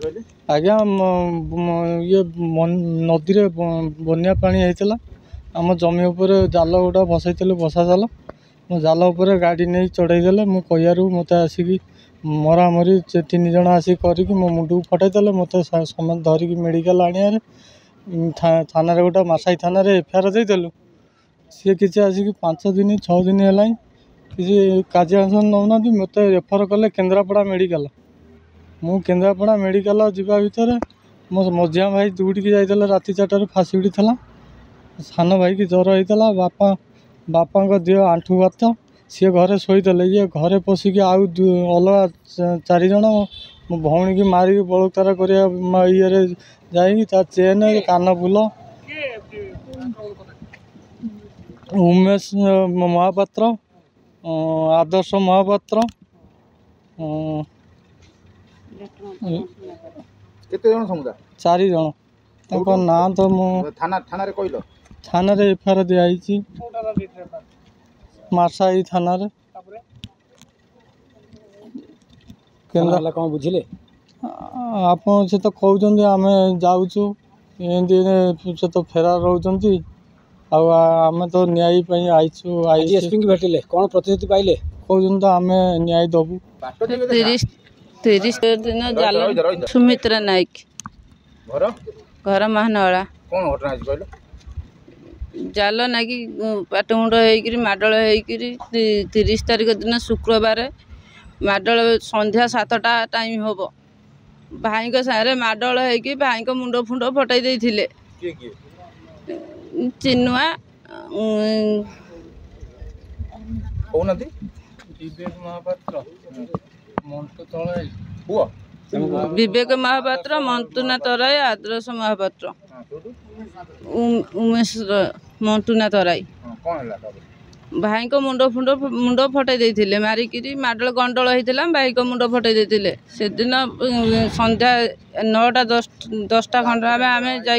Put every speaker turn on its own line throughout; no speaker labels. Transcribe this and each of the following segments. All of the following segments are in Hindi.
आज्ञा ये नदी रे बन्या पानी होता आम जमी उपर जाल गोटा बसई बसा जाल मो जाल उपर गाड़ी नहीं चढ़ईदे मु कहू मत आसिक मरामरी 3 जन आसिक करके मो मुंड को फटईदे मत समस्त धरिकी मेडिकल आने थाना गोटा मासाई थाना एफआईआर देदेलु सी किसी आसिक 5 दिन 6 दिन है किसी कार्यानुष्ठान नौना मत रेफर कले केन्द्रापड़ा मेडिकल मु केन्द्रापड़ा मेडिकल जावा भितर मो मझिया भाई दौड़ी जाइए राति 4टार फाँसी उड़ा सान भाई की ज्वर होता बापा देह आंठू बात सी घरे शोदे ये घरे पशिक आउ अलग 4 जन मो भौणी की मारिक बलात्कार करने ये जा चेन कान फुल उमेश महापात्र आदर्श महापात्र
केते जन समुदाय
4 जन ना तो मु
थाना रे कहलो
थाना रे एफआईआर दिखाई मार्साई थाना रे
केन्द्रा कौन बुझिले
आप से तो कहते आम जाऊँ से तो फेरार रोचंती आम तो न्याय आईचु
एसपी की भेटिले कौन प्रतिश्रुति पाइले
कहते तो आम न्याय दबू
30 दिन जाल सुमित्रा नायक घर महानवाड़ा
कौन घटना आज कहलो
जाल नाकि पाटमुंड होकर माडल होकर 30 तारीख दिन शुक्रवार माडल संध्या 7टा टाइम हम भाई सारे माडल होकर भाई मुंड फुंड फटाई देते चिनुआ
महापात्र
विवेक महापात्र मंटुना तराई आदर्श महापात्र उमेश मंटुना तराई भाई को मुंड फटाई देते मारिक माडल गंडल होता भाई को मुंड फटाई देते से दिन संध्या 9टा 10टा खंड आम जा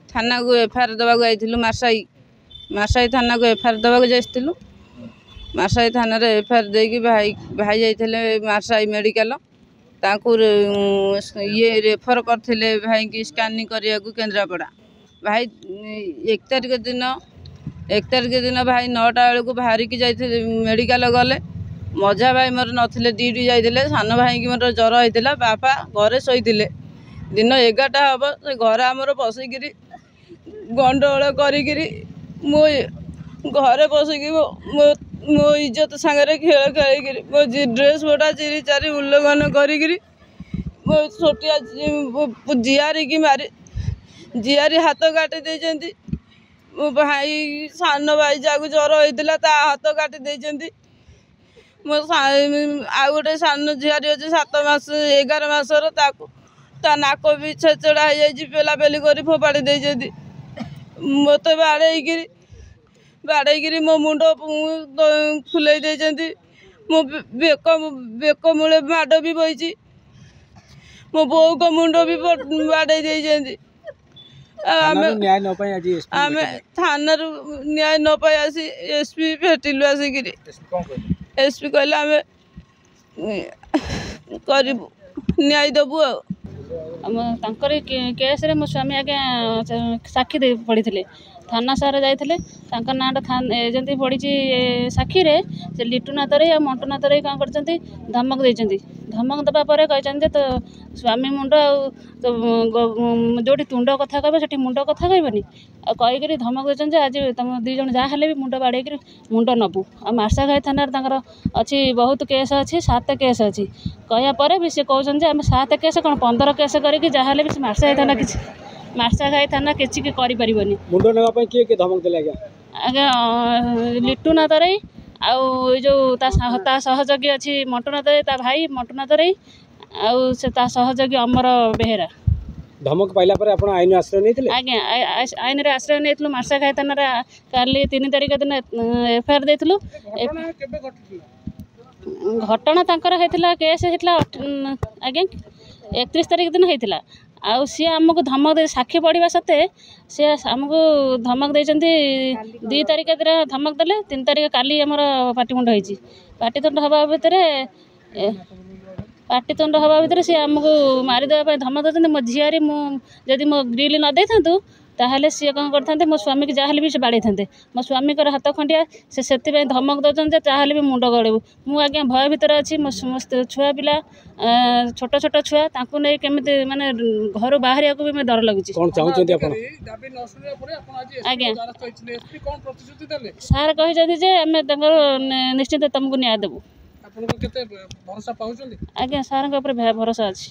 थाना को एफआईआर देवा जाइलु मार्साई थाना को एफआईआर देवा जाइलु मार्साई थाना एफआईआर देकी भाई जाइए मार्साई मेडिकल ये रेफर करते भाई की स्कानिंग करने को केन्द्रापड़ा भाई 1 तारीख दिन भाई 9टा बेलू बाहर की जाइए मेडिकल गले मझा भाई मोर नथिले ड्यूटी जाइए सान भाई की मोर ज्वर होता बापा घरे शोते दिन 11टा हम से घर आमर पशिक गंडगोल करी मो घरे पशिक मो इज्जत सांगे खेल खेल मो ड्रेस बोटा चिरी चारी उल्लंघन करी मो छोटिया जियारी की मारी जियारी हाथ काटी देती मो भाई सान भाई जहाँ ज्वर होता हाथ काटी देती मो आ गोटे सान झियारी अच्छे 7 मास 11 मासर ता नाक भी छेचड़ा हो पेलापेली कर फोपाड़ी देती मत बाड़े मो मुंड फुले देती मो बेक मूले माड़ भी बही मो बो को मुंड भी बाड़े देती आम थाना न्याय न पाई आसी एसपी भेटिलु आसिक एसपी कहले आम करू न्याय देबू
केस रे मो स्वामी आगे साक्षी दे पड़ी थाना सारे जाते नाटा एजेंट पड़ी साक्षी रे से लिटुना तरे या मंटुना तरे कौन कर धमक देती धमक देवापर कहते तो स्वामी मुंड जो तुंड कथा कह से मुंड कथा कहबनी कहीकि धमक देते आज तुम 2 जन जहाँ भी मुंड बाड़े मुंड नबू आ मार्साघाई थाना अच्छी बहुत केस अच्छी 7 केस अच्छी कहपर भी सी कहते आम 7 केस कौन 15 केस करके जहाँ भी मार्साघाई थाना किसी मार्साघाई थाना किसी करें
मुंड नापी किए धमक देले
आज्ञा लिटुना तराई आउ जो सहयोगी अच्छी मंटुना तराई ता भाई मंटुना तराई आउ से सहयोगी अमर बेहेरा
धमक पाइला पर आपण आईन आश्रय नहीं
आज्ञा आईन रे आश्रय नहीं मार्साघाई थाना काली 3 तारीख दिन एफआईआर देलु घटना तांकर होता केस होता आज्ञा 31 तारीख दिन होता आउ सी आमको धमक दे साक्षी पढ़ा सत्ते सी आमको धमक देते 2 तारीख दिन धमक देले 3 तारीख काली आमर पाटिमुंड होती पाटितुंड हवा भितर ପାଟିତୁଣ୍ଡ ହେବା ଭିତରେ ସେ ଆମକୁ ମାରିଦେବା ପାଇଁ ଧମକ ଦେଉଛନ୍ତି। ମୋ ଝିଆରୀ ମୁଁ ଯଦି ମୋ ଗ୍ରିଲ୍ ନ ଦେଇଥାନ୍ତୁ ତାହେଲେ ସିଏ କ'ଣ କରିଥାନ୍ତେ, ମୋ ସ୍ୱାମୀକି ଯାହାହେଲେ ବି ସେ ବାଡ଼େଇଥାନ୍ତେ। ମୋ ସ୍ୱାମୀଙ୍କର ହାତ ଖଣ୍ଡିଆ, ସେ ସେଥିପାଇଁ ଧମକ ଦେଉଛନ୍ତି ଯେ ଯାହାହେଲେ ବି ମୁଣ୍ଡ ଗଳେଇବୁ। ମୁଁ ଆଜ୍ଞା ଭୟ ଭିତରେ ଅଛି। ମୋ ଛୁଆ ପିଲା ଛୋଟ ଛୋଟ ଛୁଆ, ତାଙ୍କୁ ନେଇ କେମିତି ମାନେ ଘରୁ ବାହାରିବାକୁ ବି ମୋତେ ଡର ଲାଗୁଛି।
କ'ଣ ଚାହୁଁଛନ୍ତି ଆପଣ?
ଆଜ୍ଞା ସାର୍ କହିଛନ୍ତି ଯେ ଆମେ ତାଙ୍କର ନିଶ୍ଚିତ ତୁମକୁ ନ୍ୟାୟ ଦେବୁ।
ଆପଣଙ୍କୁ କେତେ ଭରସା ପାଉଛନ୍ତି?
ଆଜ୍ଞା ସାର୍ଙ୍କ ଉପରେ ଭରସା ଅଛି।